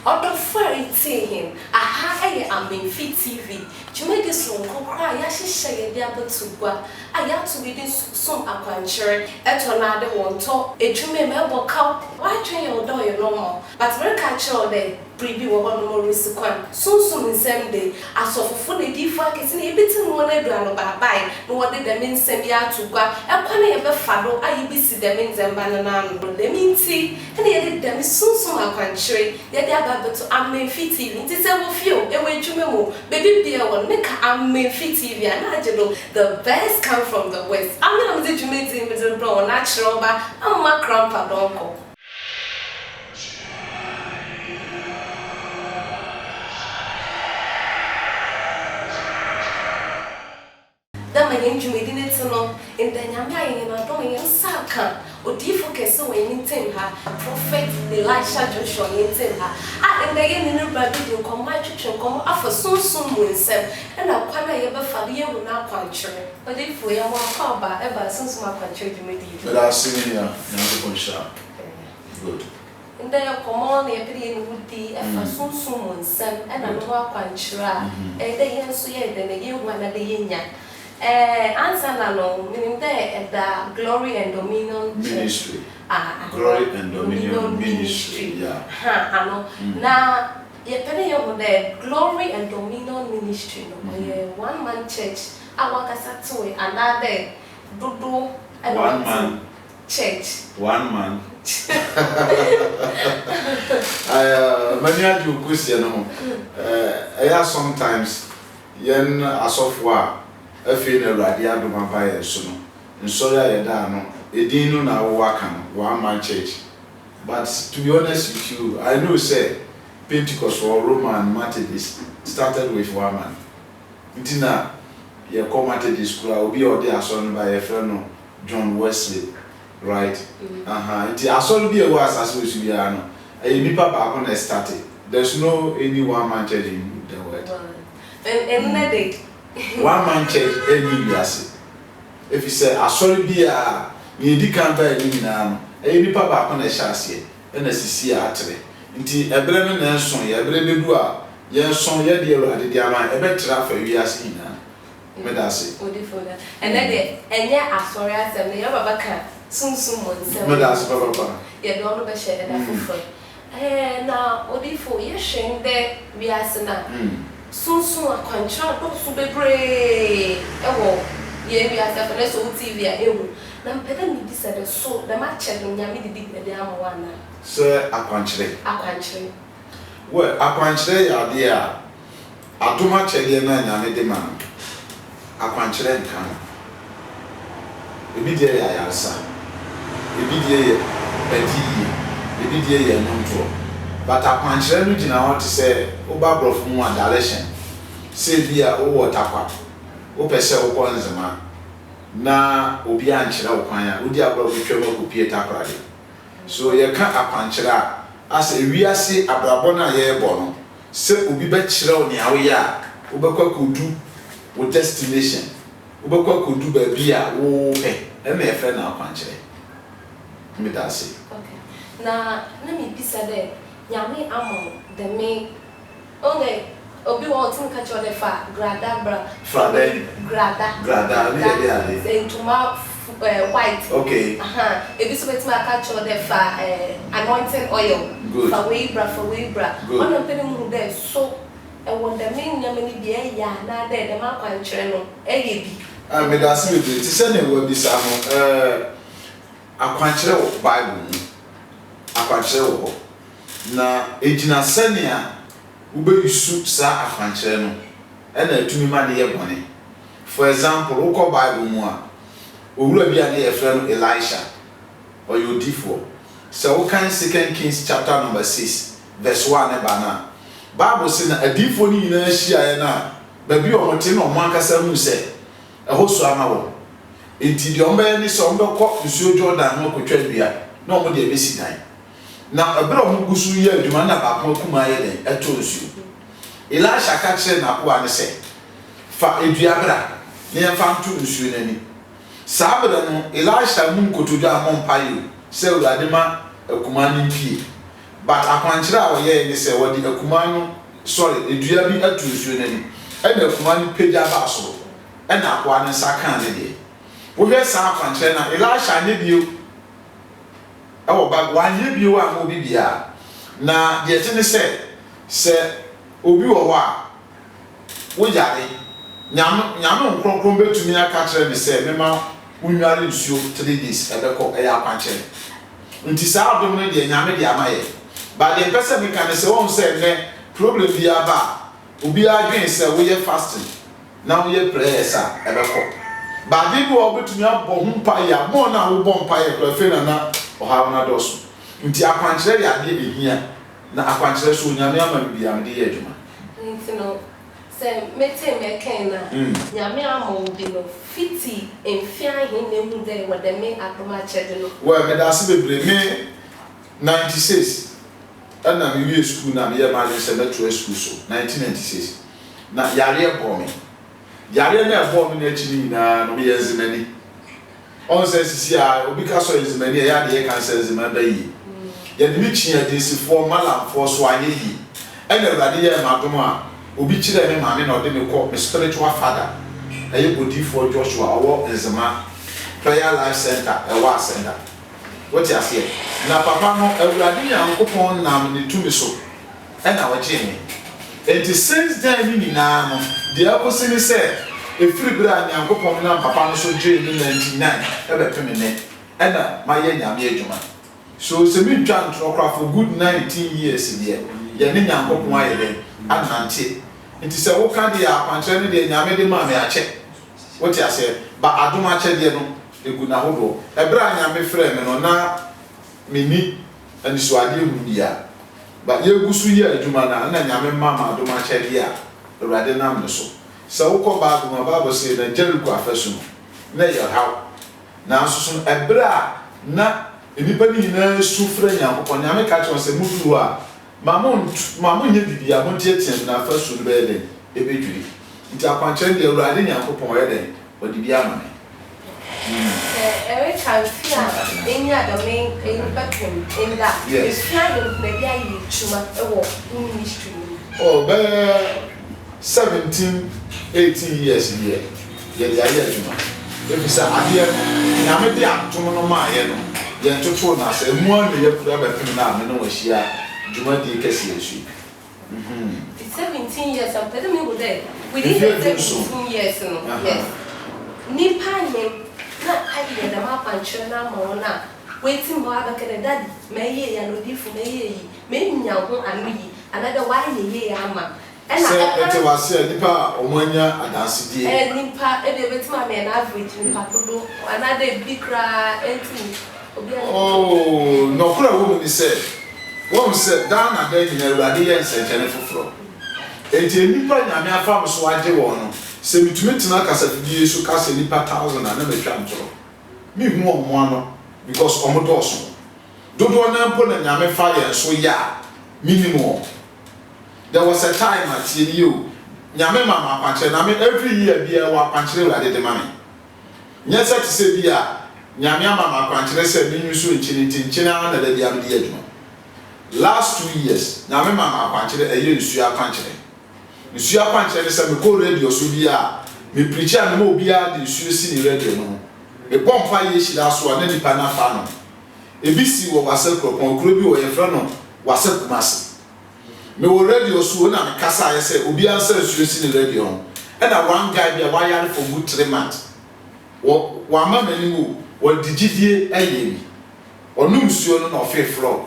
Other fairy him. Aha, Amenfi TV. Jumedi Sonko cry, Yashi Shay, the able to go. I have to within some aquanture, etonade won't talk, a jume melbo cow. Why train your door, you know more? But very catch all day. Preview one more risk one. Soon in same day. As of fully defunct, it's in a bit more than by. No what did the mean send me out to go. A quantity of a fado, I be see them in them banana. They mean tea, and they did them soon a country. They are able to Amenfi TV. It is a few, a way to memo. Baby beer will make Amenfi TV and I know the best come from the west. I'm not the Jamaican with the brown natural, but I'm my grandpa don't. My name Jumedin Tono, in the Yamai in a doing in Saka, or defocus in her, Prophet Elisha Joshua in her. And again in the Bible, come my church and come off for soon with them, and I'll quite ever for you will not country. But if we are more called by ever since my country, Jumedin. But I'll see you now, good. And they are common, a pretty would be a for soon with them, and I'm more country. And they answer then again one of the yin. Answer no, meaning there the Glory and Dominion Ministry. Glory and Dominion Ministry. Yeah. I know. Now, you're penny over there, Glory and Dominion Ministry. One man church. I work as a toy, another Dudu. One man church. One man. Many of you Christian. I sometimes yen as of war. I feel a radiant of my buyer soon. And so I done a dino now work one man church. But to be honest with you, I know say Pentecost or Roman Methodist started with one man. Intina, you come at this school, will be all there son by a friend John Wesley, right? It has all be a was as we should be. A nipa back on started. There's no any one man church in the world. And day. One man church any yes. If you say I saw be a you can't buy any now, a nipa back on a chassis, and a CC artery. Indeed, a brand and son, a brand new yes, son, yeah, dear, I did a better for you as in her. Medasi. And then, and yet, I saw us and the other back soon, Medas, Papa. You don't know share that for. And now, what if for your shame there, we are saying. Soon a contract to be brave. Oh, yeah, we are seven so TV. Now, better me decided so the match and Yami did the damn one. Sir, a country. A country. Well, a country, are dear. I do much alien and I demand. A country and come. Immediately, I answer. Immediately, a non-draw. But I can't share with you now to say, Oba from one direction. Say, dear, oh, tapa. Ope say, oh, Bonzema. Na, Obian Chira, Udia Bobby Trevor, Peter Pradi. So you can't apanchera as a we say Abrabona ye bono. Say, Ubi Betchero, Niawea, Ubaka could do with destination. Ubaka could do baby, oh, and my friend apanchera. Me that say. Okay. Now, let me be said. Yami amo the me only obi wa tin ka cho the fa grada intuma white. Okay. Ebi so betima ka cho the fa anointing oil. Good. For we bra. One of them who there so e won the me nyam ni bia ya na there the ma kwankyere no e bi. Me da se be ti se na we bi sa no akwankyere wo Bible. Akwankyere wo na ejina sania ube yusu sa afankyere no ena atumi ma de ye bone. For example, ukọ Bible mu a owura bia de ye frɛ no Elisha or Yodifo. So we can 2 Kings chapter number 6 verse 1 e ba na Bible say na adifo ni nyina hia ye na ba bi o mote na o mankasa mu se ehoso ama wo enti de omba ni so mbekọ nsuo Jordan no kotwa bia na o mo de ebesi dan. Na abira mu gusu ye adwuma na ba ko kuma ye den eto nsu Elisha ka kire na ko ane se fa eduabra ne fa ntu nsu nani sabra no Elisha mu nkotodwa mo mpayo se urade ma akuma ni pie but akwankyerɛ a ɔyɛ ne sɛ wɔde akuma no sorry edua bi atu nsuo n'ani ɛna akuma no pagya ba so ɛna akoa ne nsa kan ne deɛ wohwɛ saa akwankyerɛ na Elisha ne bio ɛwɔ ba wanyɛ bio a mo bi bia na deɛ te ne sɛ obi wɔ hɔ a woyare nyame nkronkron betumi aka kyerɛ ne sɛ mema wonware nsuo 3 days ɛbɛkɔ ɛyɛ akwankyerɛ nti saa adom no deɛ nyame de ama yɛ ba deɛ pɛsɛ meka ne sɛ wɔn sɛ ne problem bi aba obi adwen sɛ woyɛ fasting na woyɛ prayers a ɛbɛkɔ ba de bi wɔ betumi abɔ ho mpaeɛ mo na wo bɔ mpaeɛ kɔ afei na ɔhaw na dɔso nti akwankyerɛ yɛ adeɛ ehia na akwankyerɛ so nyame ama bi am de yɛ adwuma nti no sɛ mete mɛkɛn na nyame ama wo bi no fiti mfia hin na mu dɛ wɔde me adoma kyɛde no well me da se bebre me 96 ɛna me wie school na me yɛ ma sɛ metro school so 1996 na yare bɔ me yare na bɔ me na akyi ni na no me yɛ nzimani on sɛ sisi a obi ka so nzimani ya de yɛ kan sɛ nzimani ba yi yɛ de mi kyia desifo malamfo so anyɛ yi ɛna awurade yɛ ma dom a obi kyerɛ me maame na ɔde me kɔ me spiritual father ɛyɛ bodifo Joshua ɔwɔ nzima prayer life center ɛwɔ asenda wɔte aseɛ na papa no awurade Nyankopɔn nam ne tumi so ɛna wɔgye me enti since then ni nyinaa no deɛ akɔsi ne sɛ efiri bere a Nyankopɔn nam papa no so gye me 99 ɛbɛpem ne ɛna mayɛ nyame adwuma so sɛ me ntwa ntoro kora for good 19 years deɛ yɛ ne Nyankopɔn ayɛ dɛ anante nti sɛ wo ka de akwankyerɛ ne de nyame de ma me akyɛ wote aseɛ ba adom akyɛ de no egu na hodo ɛbra nyame frɛ me no na meni anisuade hu bia ba yegu so yɛ adwuma na nyame ma ma adom akyɛ de a awurade nam ne so sɛ wo kɔ Bible sɛ na Jericho afasu no na yɛ haw na nso so ɛbra na nipa ni nyinaa su frɛ Nyankopɔn nyame ka kyerɛ sɛ muduru a mamo nye bibia mo tietia na afasu no bɛyɛ den ebedwiri nti akwankyerɛ de awurade Nyankopɔn yɛ den ɔde bi ama me Eric Alfia enya the main background in that is trying maybe I need chuma ministry oh be 17 18 years here ye dey aye chuma if say ade nyame de atom no ma ye no ye ntoto na say mu an ye kura ba pim na me no wahia dwuma di kese yesu 17 years I'm telling you there within 17 years no yes nipa ne na ayi da ma pancho na ma wona wetin bo abakere dad meye ya no difu meye yi me nya ho anu yi another why ye ama ena ete wase nipa omanya adanse die nipa e de betima me na average nipa todo another big cry enti obi oh no kura wo ni say won say dan na dan ni awurade ye nsenkyene foforo enti nipa nyame afa so agye wo no se mitumi tena kasa fidie so kasa nipa 1000 na metwa ntoro mi hu omo ano because omo doso dodo na mpo na nyame fa ye so ya minimum there was a time at you nyame mama panche na me every year bia wa panche we ade de mame nya set se bia nyame mama panche se me nyu so nchina na da bia me de adwuma last 2 years nyame mama panche eye nsu apanche nsu apanche ne se me go radio so bia me preacher na mo bia de nsu si ni radio no e bompa ye hira so na nipa na fa no ebisi wo wasakropon kro bi wo ye fra no wasakumase me wo radio so na me kasa ye say obi ansa nsu si ni radio no and one guy be why yare for good 3 months wo ma mani wo wo digidie ayemi onum nsuo no na ofe floor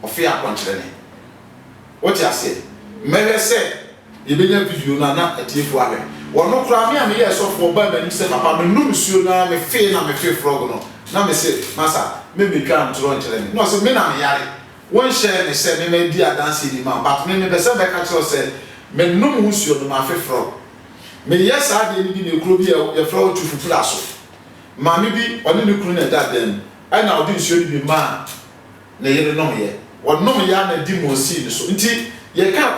ofe akonkyere ne what you say me say ye benya video na atiefo ahwe wono kra me am ye so for ba mani say papa me num nsuo na me fe floor no na me say masa me twa ntoro nkyere ne no say me na me yare won share me say me di adanse di man but me be say be ka kire say me num nsuo no ma fe floor me yes ade ni bi na ekuro bi ye floor tu fu plaso ma me bi oni ne kuro na da dem ana odi nsuo ni bi ma na ye no ye wonom ya na di mo si ni so nti ye ka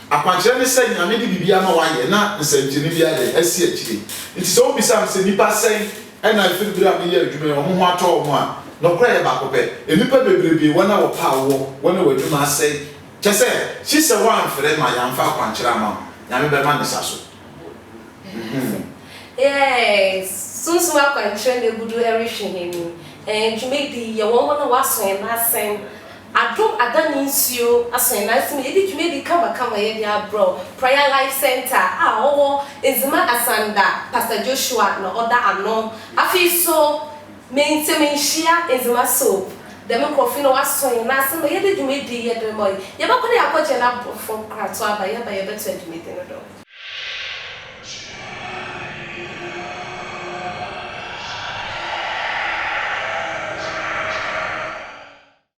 akwankyere ne say nyame di bibia ma wa ye na nsanjini bia de asi akire nti so obisa se nipa sen ana afiri bira me ye adwuma o ho ato o mo a no kra ye ba ko pe enipa bebrebe wona wo pa wo wona wo adwuma asai chese she say one frɛ ma ya mfa akwankyerɛ ama nyame be ma ne saso yes sunsun akwankyerɛ na egudu erehwe hemi dwumedi ye won wona waso na asɛm adom adani nsuo aso na asɛm ye di dwumedi kama ye di abro prayer life center owo ezima asanda pastor Joshua na oda ano afi so menshia ezima soap dem coffee no waso na asɛm ye di dwumedi ye dem moy ye ba ko de akɔgye na from krato aba ye ba ye beto dwumedi no do